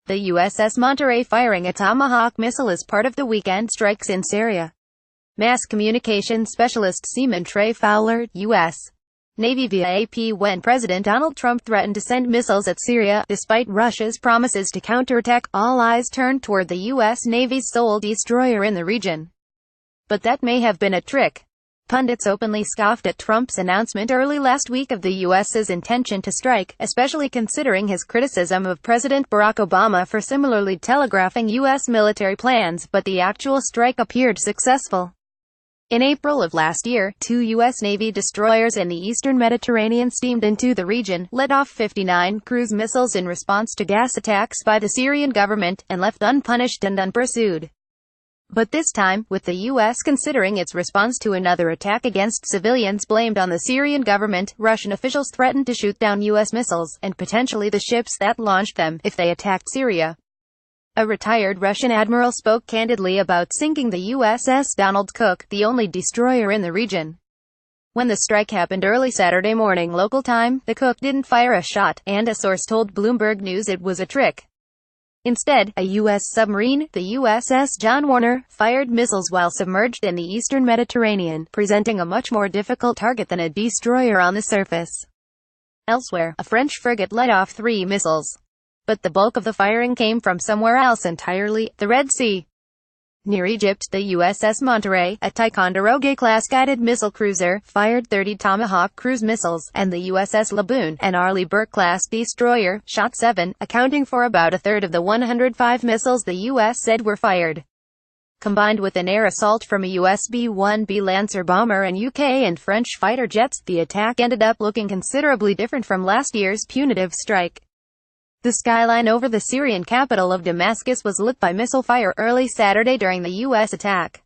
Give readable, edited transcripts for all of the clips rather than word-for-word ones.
The USS Monterey firing a Tomahawk missile as part of the weekend strikes in Syria. Mass communications specialist Seaman Trey Fowler, U.S. Navy via AP when President Donald Trump threatened to send missiles at Syria, despite Russia's promises to counterattack, all eyes turned toward the U.S. Navy's sole destroyer in the region. But that may have been a trick. Pundits openly scoffed at Trump's announcement early last week of the U.S.'s intention to strike, especially considering his criticism of President Barack Obama for similarly telegraphing U.S. military plans, but the actual strike appeared successful. In April of last year, 2 U.S. Navy destroyers in the eastern Mediterranean steamed into the region, let off 59 cruise missiles in response to gas attacks by the Syrian government, and left unpunished and unpursued. But this time, with the U.S. considering its response to another attack against civilians blamed on the Syrian government, Russian officials threatened to shoot down U.S. missiles, and potentially the ships that launched them, if they attacked Syria. A retired Russian admiral spoke candidly about sinking the USS Donald Cook, the only destroyer in the region. When the strike happened early Saturday morning local time, the Cook didn't fire a shot, and a source told Bloomberg News it was a trick. Instead, a U.S. submarine, the USS John Warner, fired missiles while submerged in the eastern Mediterranean, presenting a much more difficult target than a destroyer on the surface. Elsewhere, a French frigate let off 3 missiles. But the bulk of the firing came from somewhere else entirely, the Red Sea. Near Egypt, the USS Monterey, a Ticonderoga-class guided missile cruiser, fired 30 Tomahawk cruise missiles, and the USS Laboon, an Arleigh Burke-class destroyer, shot 7, accounting for about a third of the 105 missiles the U.S. said were fired. Combined with an air assault from a US B-1B Lancer bomber and UK and French fighter jets, the attack ended up looking considerably different from last year's punitive strike. The skyline over the Syrian capital of Damascus was lit by missile fire early Saturday during the U.S. attack.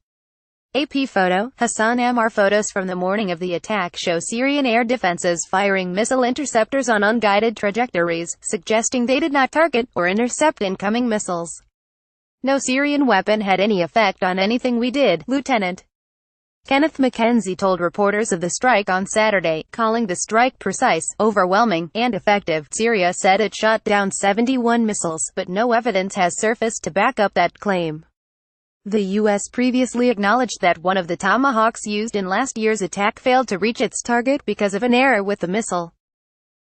AP photo, Hassan Amar photos from the morning of the attack show Syrian air defenses firing missile interceptors on unguided trajectories, suggesting they did not target or intercept incoming missiles. No Syrian weapon had any effect on anything we did, Lieutenant Kenneth McKenzie told reporters of the strike on Saturday, calling the strike precise, overwhelming, and effective. Syria said it shot down 71 missiles, but no evidence has surfaced to back up that claim. The U.S. previously acknowledged that one of the Tomahawks used in last year's attack failed to reach its target because of an error with the missile.